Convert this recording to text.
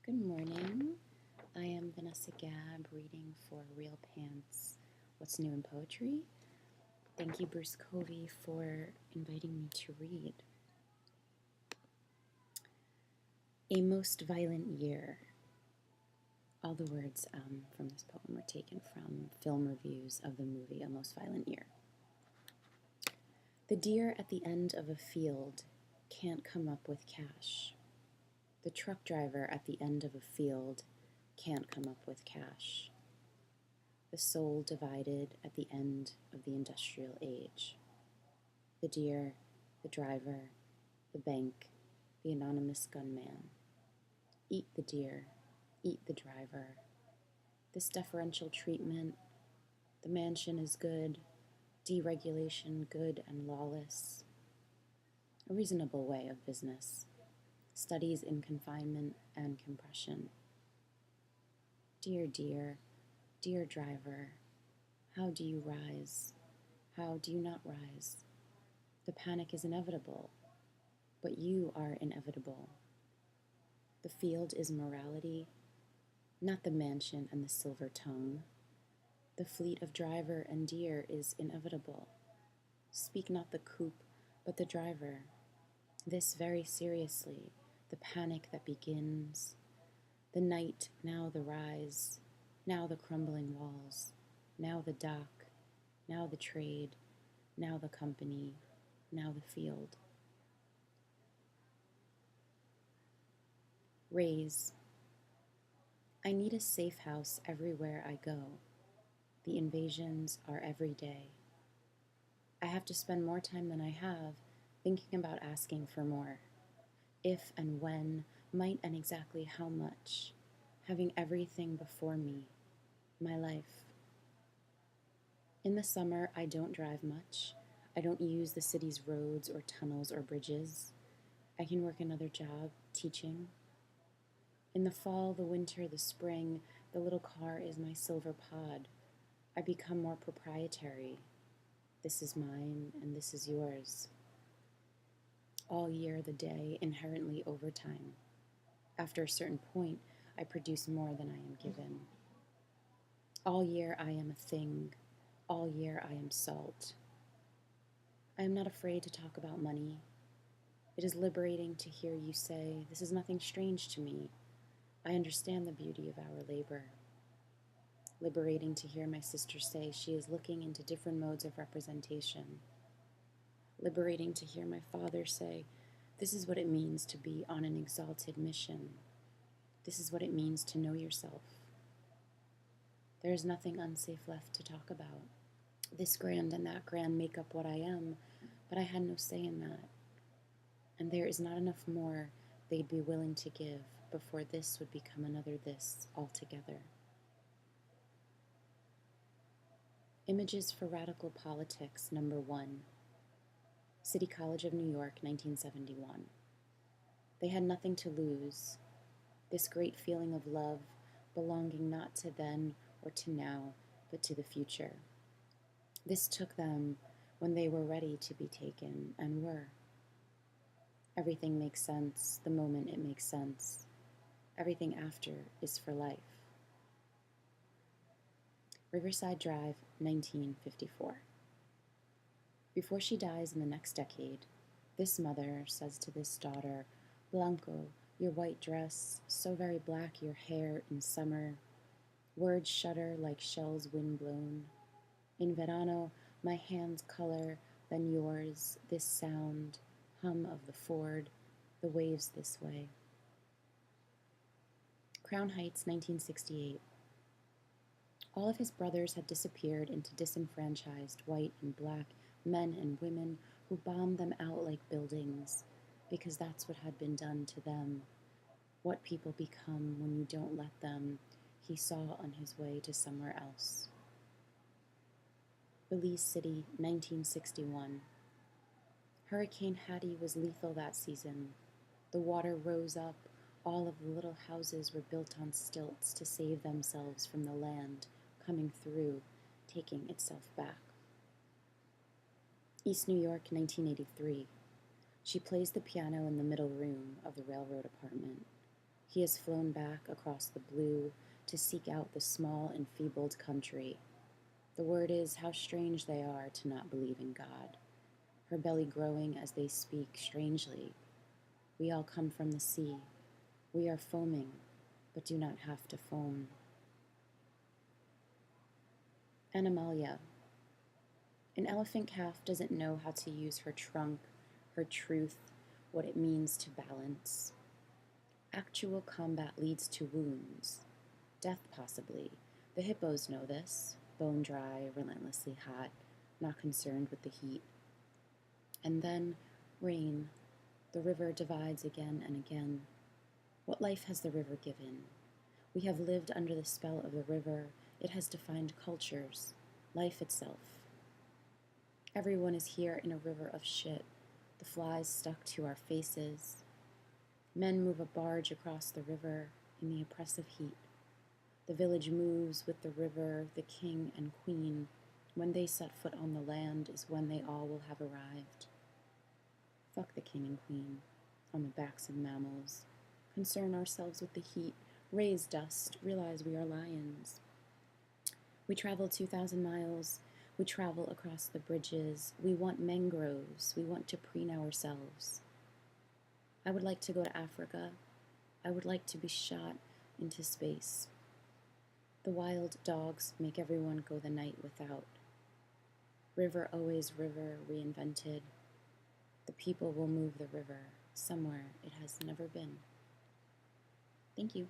Good morning. I am Vanessa Gabb reading for Real Pants What's New in Poetry. Thank you, Bruce Covey, for inviting me to read. A Most Violent Year. All the words from this poem were taken from film reviews of the movie A Most Violent Year. The deer at the end of a field can't come up with cash. The truck driver at the end of a field can't come up with cash. The soul divided at the end of the industrial age. The deer, the driver, the bank, the anonymous gunman. Eat the deer, eat the driver. This deferential treatment, the mansion is good, deregulation good and lawless. A reasonable way of business. Studies in confinement and compression. Dear deer, dear driver, how do you rise? How do you not rise? The panic is inevitable, but you are inevitable. The field is morality, not the mansion and the silver tongue. The fleet of driver and deer is inevitable. Speak not the coop, but the driver. This very seriously, the panic that begins. The night, now the rise, now the crumbling walls, now the dock, now the trade, now the company, now the field. Raise. I need a safe house everywhere I go. The invasions are every day. I have to spend more time than I have thinking about asking for more. If and when, might and exactly how much. Having everything before me, my life. In the summer, I don't drive much. I don't use the city's roads or tunnels or bridges. I can work another job, teaching. In the fall, the winter, the spring, the little car is my silver pod. I become more proprietary. This is mine and this is yours. All year, the day, inherently overtime. After a certain point, I produce more than I am given. All year I am a thing. All year I am salt. I am not afraid to talk about money. It is liberating to hear you say, this is nothing strange to me. I understand the beauty of our labor. Liberating to hear my sister say she is looking into different modes of representation. Liberating to hear my father say, this is what it means to be on an exalted mission. This is what it means to know yourself. There is nothing unsafe left to talk about. This grand and that grand make up what I am, but I had no say in that. And there is not enough more they'd be willing to give before this would become another this altogether. Images for Radical Politics, number 1. City College of New York, 1971. They had nothing to lose. This great feeling of love, belonging not to then or to now, but to the future. This took them when they were ready to be taken, and were. Everything makes sense the moment it makes sense. Everything after is for life. Riverside Drive, 1954. Before she dies in the next decade, this mother says to this daughter, Blanco, your white dress, so very black your hair in summer. Words shudder like shells wind-blown. In verano, my hands color than yours, this sound, hum of the ford, the waves this way. Crown Heights, 1968. All of his brothers had disappeared into disenfranchised white and black men and women who bombed them out like buildings, because that's what had been done to them. What people become when you don't let them, he saw on his way to somewhere else. Belize City, 1961. Hurricane Hattie was lethal that season. The water rose up. All of the little houses were built on stilts to save themselves from the land coming through, taking itself back. East New York, 1983. She plays the piano in the middle room of the railroad apartment. He has flown back across the blue to seek out the small, enfeebled country. The word is how strange they are to not believe in God, her belly growing as they speak strangely. We all come from the sea. We are foaming, but do not have to foam. Animalia. An elephant calf doesn't know how to use her trunk, her truth, what it means to balance. Actual combat leads to wounds, death possibly. The hippos know this, bone dry, relentlessly hot, not concerned with the heat. And then rain. The river divides again and again. What life has the river given? We have lived under the spell of the river. It has defined cultures, life itself. Everyone is here in a river of shit, the flies stuck to our faces. Men move a barge across the river in the oppressive heat. The village moves with the river, the king and queen. When they set foot on the land is when they all will have arrived. Fuck the king and queen, on the backs of mammals. Concern ourselves with the heat, raise dust, realize we are lions. We travel 2,000 miles, we travel across the bridges, we want mangroves, we want to preen ourselves. I would like to go to Africa. I would like to be shot into space. The wild dogs make everyone go the night without. River always river reinvented. The people will move the river somewhere it has never been. Thank you.